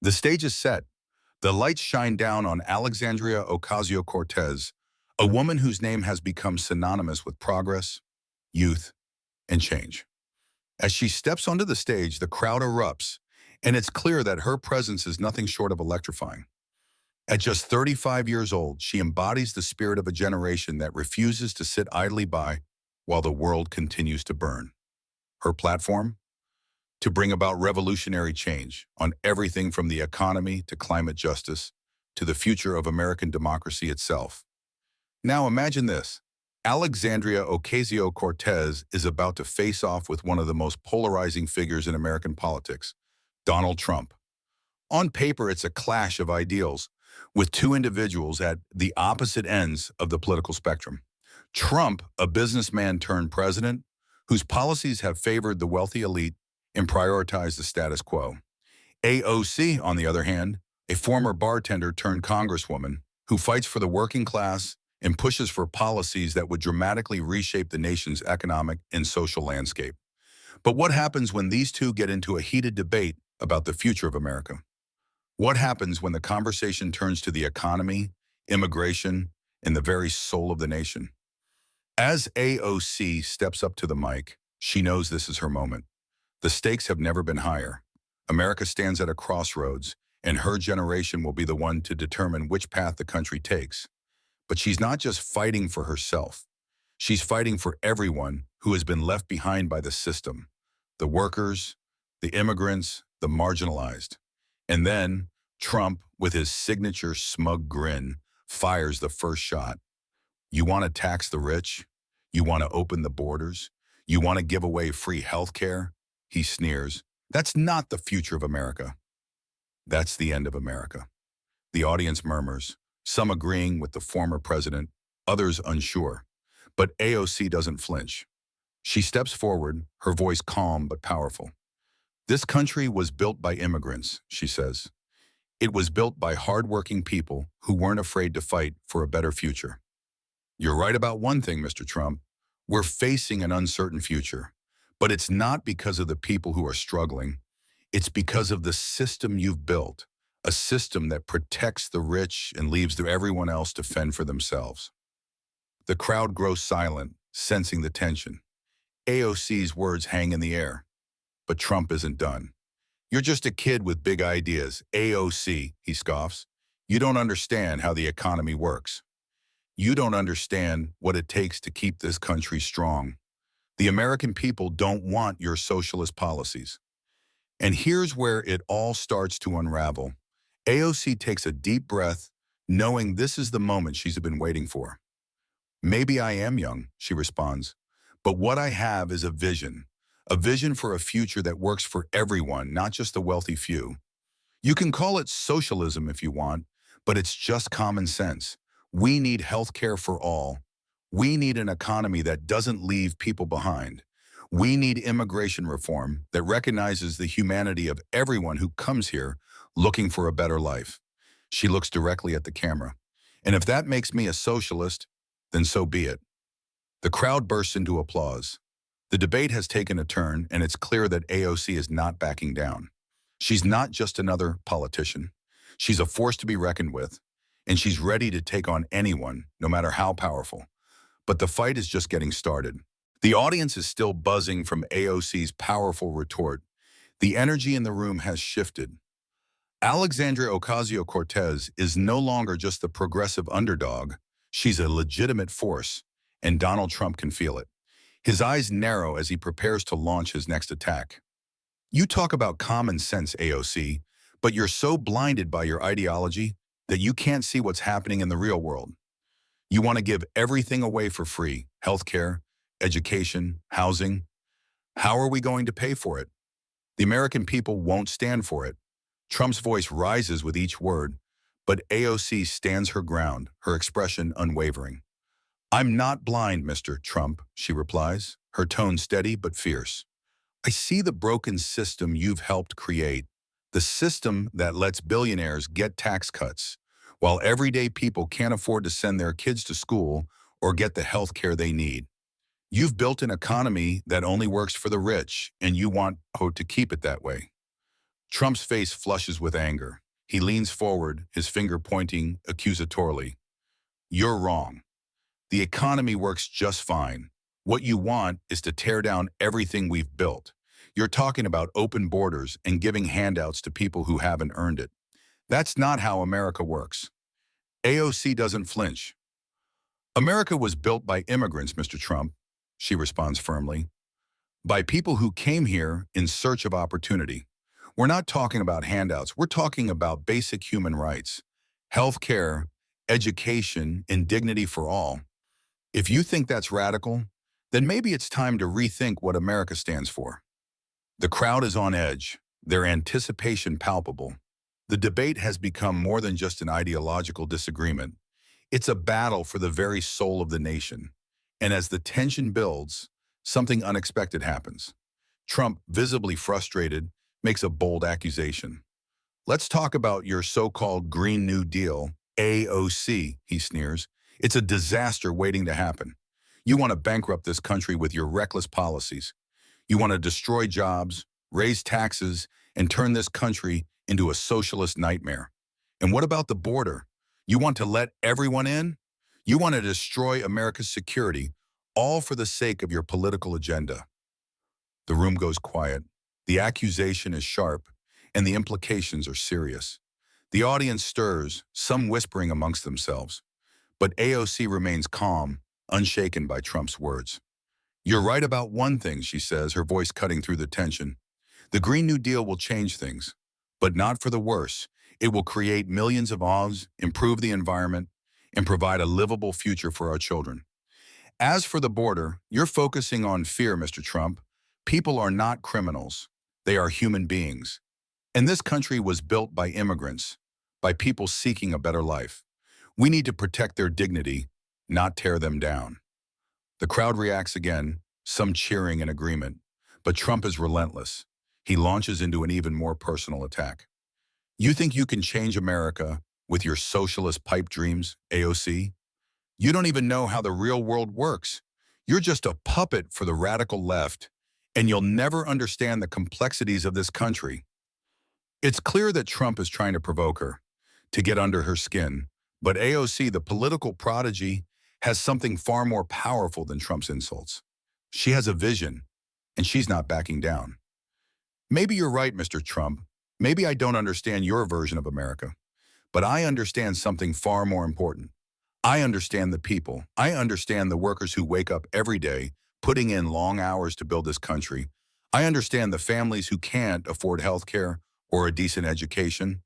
The stage is set. The lights shine down on Alexandria Ocasio-Cortez, a woman whose name has become synonymous with progress, youth, and change. As she steps onto the stage, the crowd erupts, and it's clear that her presence is nothing short of electrifying. At just 35 years old, she embodies the spirit of a generation that refuses to sit idly by while the world continues to burn. Her platform? To bring about revolutionary change on everything from the economy to climate justice to the future of American democracy itself. Now imagine this. Alexandria Ocasio-Cortez is about to face off with one of the most polarizing figures in American politics, Donald Trump. On paper, it's a clash of ideals, with two individuals at the opposite ends of the political spectrum. Trump, a businessman turned president, whose policies have favored the wealthy elite and prioritized the status quo. AOC, on the other hand, a former bartender turned congresswoman who fights for the working class and pushes for policies that would dramatically reshape the nation's economic and social landscape. But what happens when these two get into a heated debate about the future of America? What happens when the conversation turns to the economy, immigration, and the very soul of the nation? As AOC steps up to the mic, she knows this is her moment. The stakes have never been higher. America stands at a crossroads, and her generation will be the one to determine which path the country takes. But she's not just fighting for herself. She's fighting for everyone who has been left behind by the system, the workers, the immigrants, the marginalized. And then Trump, with his signature smug grin, fires the first shot. You want to tax the rich? You want to open the borders? You want to give away free health care? He sneers. That's not the future of America. That's the end of America. The audience murmurs, some agreeing with the former president, others unsure. But AOC doesn't flinch. She steps forward, her voice calm but powerful. This country was built by immigrants, she says. It was built by hardworking people who weren't afraid to fight for a better future. You're right about one thing, Mr. Trump. We're facing an uncertain future. But it's not because of the people who are struggling. It's because of the system you've built, a system that protects the rich and leaves everyone else to fend for themselves. The crowd grows silent, sensing the tension. AOC's words hang in the air. But Trump isn't done. You're just a kid with big ideas. AOC, he scoffs. You don't understand how the economy works. You don't understand what it takes to keep this country strong. The American people don't want your socialist policies. And here's where it all starts to unravel. AOC takes a deep breath, knowing this is the moment she's been waiting for. Maybe I am young, she responds, but what I have is a vision for a future that works for everyone, not just the wealthy few. You can call it socialism if you want, but it's just common sense. We need health care for all. We need an economy that doesn't leave people behind. We need immigration reform that recognizes the humanity of everyone who comes here looking for a better life. She looks directly at the camera. And if that makes me a socialist, then so be it. The crowd bursts into applause. The debate has taken a turn, and it's clear that AOC is not backing down. She's not just another politician. She's a force to be reckoned with, and she's ready to take on anyone, no matter how powerful. But the fight is just getting started. The audience is still buzzing from AOC's powerful retort. The energy in the room has shifted. Alexandria Ocasio-Cortez is no longer just the progressive underdog. She's a legitimate force, and Donald Trump can feel it. His eyes narrow as he prepares to launch his next attack. You talk about common sense, AOC, but you're so blinded by your ideology that you can't see what's happening in the real world. You want to give everything away for free: healthcare, education, housing. How are we going to pay for it? The American people won't stand for it. Trump's voice rises with each word, but AOC stands her ground, her expression unwavering. I'm not blind, Mr. Trump, she replies, her tone steady but fierce. I see the broken system you've helped create, the system that lets billionaires get tax cuts, while everyday people can't afford to send their kids to school or get the health care they need. You've built an economy that only works for the rich, and you want to keep it that way. Trump's face flushes with anger. He leans forward, his finger pointing accusatorily. You're wrong. The economy works just fine. What you want is to tear down everything we've built. You're talking about open borders and giving handouts to people who haven't earned it. That's not how America works. AOC doesn't flinch. America was built by immigrants, Mr. Trump, she responds firmly. By people who came here in search of opportunity. We're not talking about handouts. We're talking about basic human rights, health care, education, and dignity for all. If you think that's radical, then maybe it's time to rethink what America stands for. The crowd is on edge, their anticipation palpable. The debate has become more than just an ideological disagreement. It's a battle for the very soul of the nation. And as the tension builds, something unexpected happens. Trump, visibly frustrated, makes a bold accusation. Let's talk about your so-called Green New Deal, AOC, he sneers. It's a disaster waiting to happen. You want to bankrupt this country with your reckless policies. You want to destroy jobs, raise taxes, and turn this country into a socialist nightmare. And what about the border? You want to let everyone in? You want to destroy America's security, all for the sake of your political agenda. The room goes quiet. The accusation is sharp, and the implications are serious. The audience stirs, some whispering amongst themselves. But AOC remains calm, unshaken by Trump's words. You're right about one thing, she says, her voice cutting through the tension. The Green New Deal will change things, but not for the worse. It will create millions of jobs, improve the environment, and provide a livable future for our children. As for the border, you're focusing on fear, Mr. Trump. People are not criminals. They are human beings. And this country was built by immigrants, by people seeking a better life. We need to protect their dignity, not tear them down. The crowd reacts again, some cheering in agreement. But Trump is relentless. He launches into an even more personal attack. You think you can change America with your socialist pipe dreams, AOC? You don't even know how the real world works. You're just a puppet for the radical left, and you'll never understand the complexities of this country. It's clear that Trump is trying to provoke her, to get under her skin. But AOC, the political prodigy, has something far more powerful than Trump's insults. She has a vision, and she's not backing down. Maybe you're right, Mr. Trump. Maybe I don't understand your version of America. But I understand something far more important. I understand the people. I understand the workers who wake up every day, putting in long hours to build this country. I understand the families who can't afford health care or a decent education.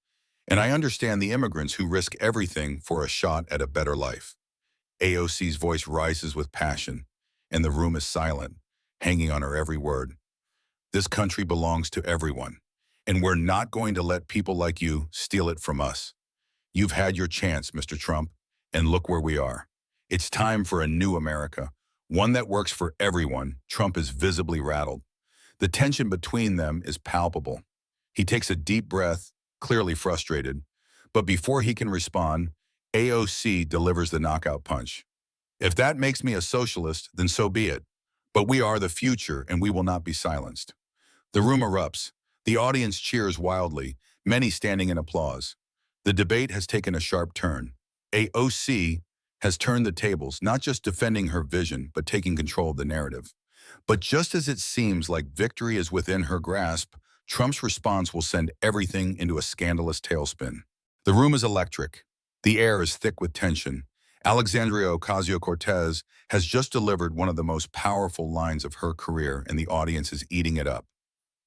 And I understand the immigrants who risk everything for a shot at a better life. AOC's voice rises with passion, and the room is silent, hanging on her every word. This country belongs to everyone, and we're not going to let people like you steal it from us. You've had your chance, Mr. Trump, and look where we are. It's time for a new America, one that works for everyone. Trump is visibly rattled. The tension between them is palpable. He takes a deep breath, clearly frustrated, but before he can respond, AOC delivers the knockout punch. If that makes me a socialist, then so be it. But we are the future, and we will not be silenced. The room erupts. The audience cheers wildly, many standing in applause. The debate has taken a sharp turn. AOC has turned the tables, not just defending her vision, but taking control of the narrative. But just as it seems like victory is within her grasp, Trump's response will send everything into a scandalous tailspin. The room is electric. The air is thick with tension. Alexandria Ocasio-Cortez has just delivered one of the most powerful lines of her career, and the audience is eating it up.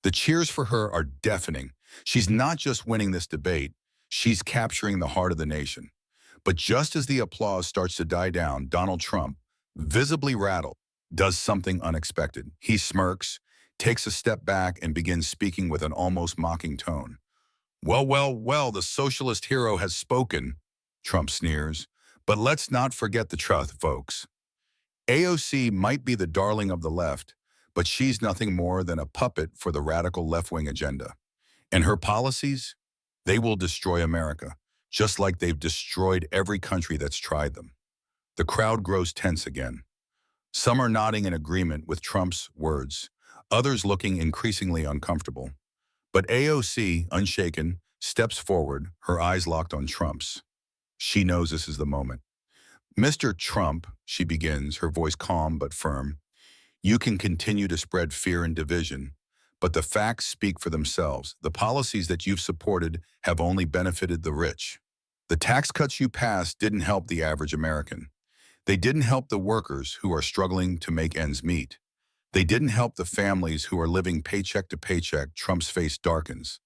The cheers for her are deafening. She's not just winning this debate, she's capturing the heart of the nation. But just as the applause starts to die down, Donald Trump, visibly rattled, does something unexpected. He smirks, takes a step back, and begins speaking with an almost mocking tone. Well, the socialist hero has spoken, Trump sneers. But let's not forget the truth, folks. AOC might be the darling of the left, but she's nothing more than a puppet for the radical left-wing agenda. And her policies? They will destroy America, just like they've destroyed every country that's tried them. The crowd grows tense again. Some are nodding in agreement with Trump's words, others looking increasingly uncomfortable. But AOC, unshaken, steps forward, her eyes locked on Trump's. She knows this is the moment. Mr. Trump, she begins, her voice calm but firm, you can continue to spread fear and division, but the facts speak for themselves. The policies that you've supported have only benefited the rich. The tax cuts you passed didn't help the average American. They didn't help the workers who are struggling to make ends meet. They didn't help the families who are living paycheck to paycheck. Trump's face darkens,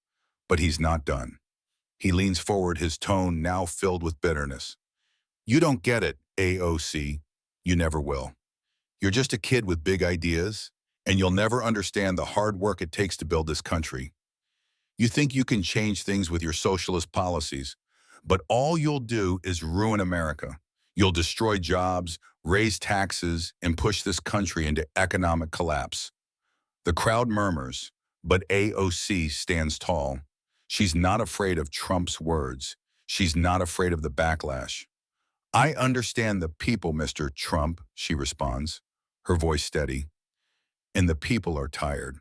but he's not done. He leans forward, his tone now filled with bitterness. You don't get it, AOC. You never will. You're just a kid with big ideas, and you'll never understand the hard work it takes to build this country. You think you can change things with your socialist policies, but all you'll do is ruin America. You'll destroy jobs, raise taxes, and push this country into economic collapse. The crowd murmurs, but AOC stands tall. She's not afraid of Trump's words. She's not afraid of the backlash. I understand the people, Mr. Trump, she responds, her voice steady. And the people are tired.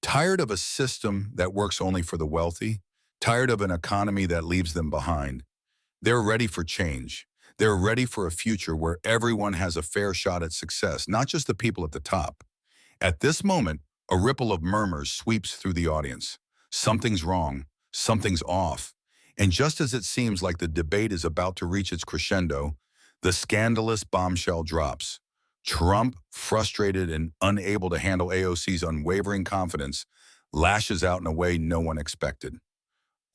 Tired of a system that works only for the wealthy, tired of an economy that leaves them behind. They're ready for change. They're ready for a future where everyone has a fair shot at success, not just the people at the top. At this moment, a ripple of murmurs sweeps through the audience. Something's wrong. Something's off. And just as it seems like the debate is about to reach its crescendo, the scandalous bombshell drops. Trump, frustrated and unable to handle AOC's unwavering confidence, lashes out in a way no one expected.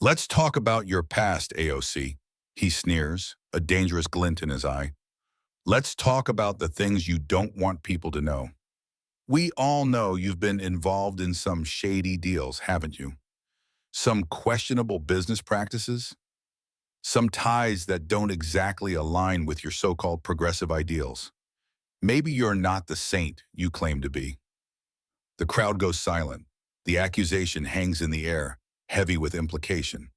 Let's talk about your past, AOC, he sneers, a dangerous glint in his eye. Let's talk about the things you don't want people to know. We all know you've been involved in some shady deals, haven't you? Some questionable business practices? Some ties that don't exactly align with your so-called progressive ideals. Maybe you're not the saint you claim to be. The crowd goes silent. The accusation hangs in the air, heavy with implication.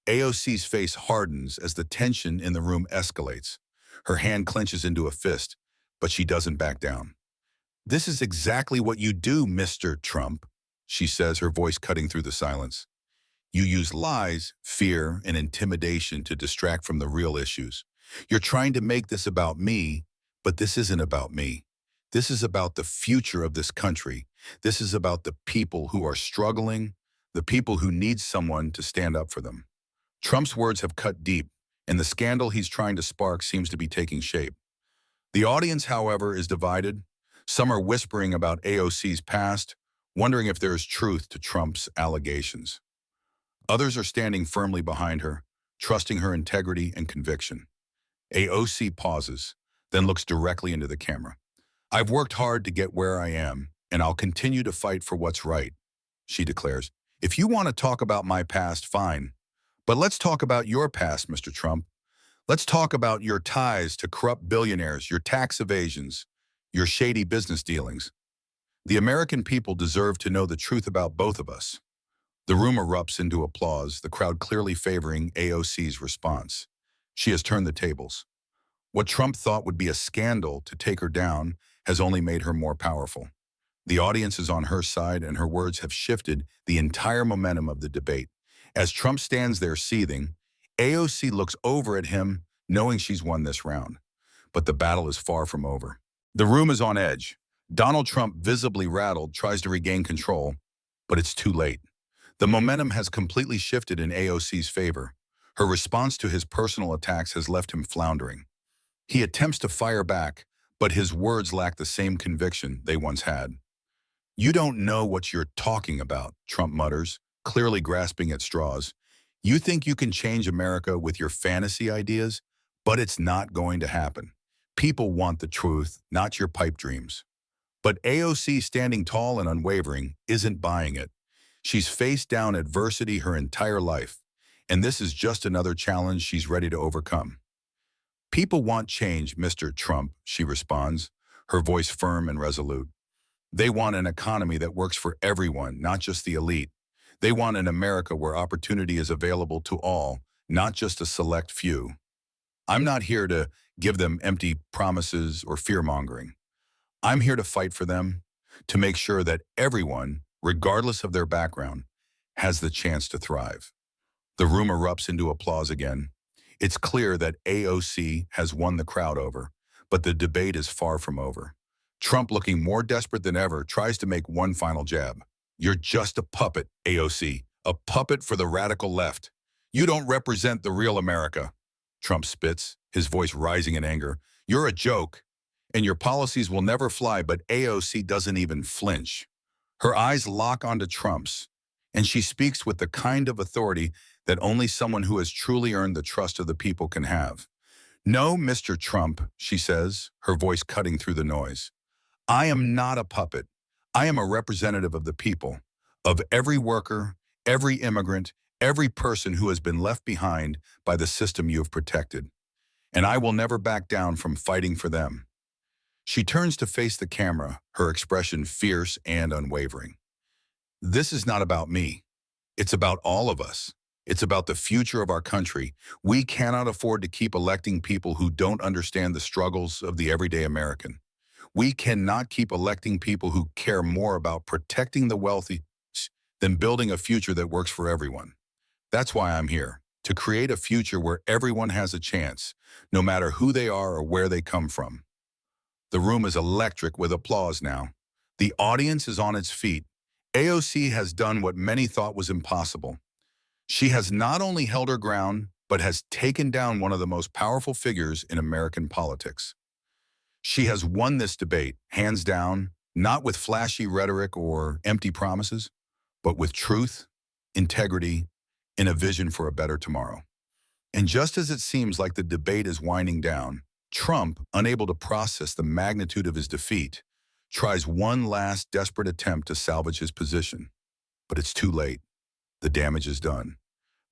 AOC's face hardens as the tension in the room escalates. Her hand clenches into a fist, but she doesn't back down. This is exactly what you do, Mr. Trump, she says, her voice cutting through the silence. You use lies, fear, and intimidation to distract from the real issues. You're trying to make this about me, but this isn't about me. This is about the future of this country. This is about the people who are struggling, the people who need someone to stand up for them. Trump's words have cut deep, and the scandal he's trying to spark seems to be taking shape. The audience, however, is divided. Some are whispering about AOC's past, wondering if there is truth to Trump's allegations. Others are standing firmly behind her, trusting her integrity and conviction. AOC pauses, then looks directly into the camera. I've worked hard to get where I am, and I'll continue to fight for what's right, she declares. If you want to talk about my past, fine. But let's talk about your past, Mr. Trump. Let's talk about your ties to corrupt billionaires, your tax evasions, your shady business dealings. The American people deserve to know the truth about both of us. The room erupts into applause, the crowd clearly favoring AOC's response. She has turned the tables. What Trump thought would be a scandal to take her down has only made her more powerful. The audience is on her side, and her words have shifted the entire momentum of the debate. As Trump stands there seething, AOC looks over at him, knowing she's won this round. But the battle is far from over. The room is on edge. Donald Trump, visibly rattled, tries to regain control, but it's too late. The momentum has completely shifted in AOC's favor. Her response to his personal attacks has left him floundering. He attempts to fire back, but his words lack the same conviction they once had. You don't know what you're talking about, Trump mutters, clearly grasping at straws. You think you can change America with your fantasy ideas, but it's not going to happen. People want the truth, not your pipe dreams. But AOC, standing tall and unwavering, isn't buying it. She's faced down adversity her entire life, and this is just another challenge she's ready to overcome. People want change, Mr. Trump, she responds, her voice firm and resolute. They want an economy that works for everyone, not just the elite. They want an America where opportunity is available to all, not just a select few. I'm not here to give them empty promises or fear-mongering. I'm here to fight for them, to make sure that everyone, regardless of their background, has the chance to thrive. The room erupts into applause again. It's clear that AOC has won the crowd over, but the debate is far from over. Trump, looking more desperate than ever, tries to make one final jab. You're just a puppet, AOC, a puppet for the radical left. You don't represent the real America. Trump spits, his voice rising in anger. You're a joke, and your policies will never fly, but AOC doesn't even flinch. Her eyes lock onto Trump's, and she speaks with the kind of authority that only someone who has truly earned the trust of the people can have. No, Mr. Trump, she says, her voice cutting through the noise. I am not a puppet. I am a representative of the people, of every worker, every immigrant, every person who has been left behind by the system you have protected. And I will never back down from fighting for them. She turns to face the camera, her expression fierce and unwavering. This is not about me. It's about all of us. It's about the future of our country. We cannot afford to keep electing people who don't understand the struggles of the everyday American. We cannot keep electing people who care more about protecting the wealthy than building a future that works for everyone. That's why I'm here, to create a future where everyone has a chance, no matter who they are or where they come from. The room is electric with applause now. The audience is on its feet. AOC has done what many thought was impossible. She has not only held her ground, but has taken down one of the most powerful figures in American politics. She has won this debate, hands down, not with flashy rhetoric or empty promises, but with truth, integrity, and a vision for a better tomorrow. And just as it seems like the debate is winding down, Trump, unable to process the magnitude of his defeat, tries one last desperate attempt to salvage his position. But it's too late. The damage is done.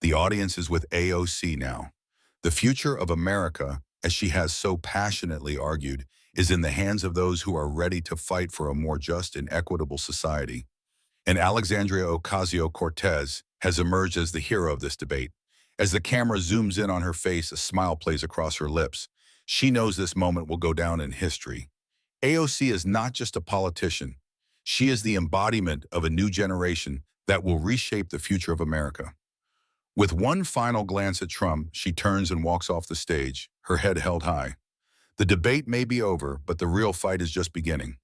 The audience is with AOC now. The future of America, as she has so passionately argued, is in the hands of those who are ready to fight for a more just and equitable society. And Alexandria Ocasio-Cortez has emerged as the hero of this debate. As the camera zooms in on her face, a smile plays across her lips. She knows this moment will go down in history. AOC is not just a politician. She is the embodiment of a new generation that will reshape the future of America. With one final glance at Trump, she turns and walks off the stage, her head held high. The debate may be over, but the real fight is just beginning.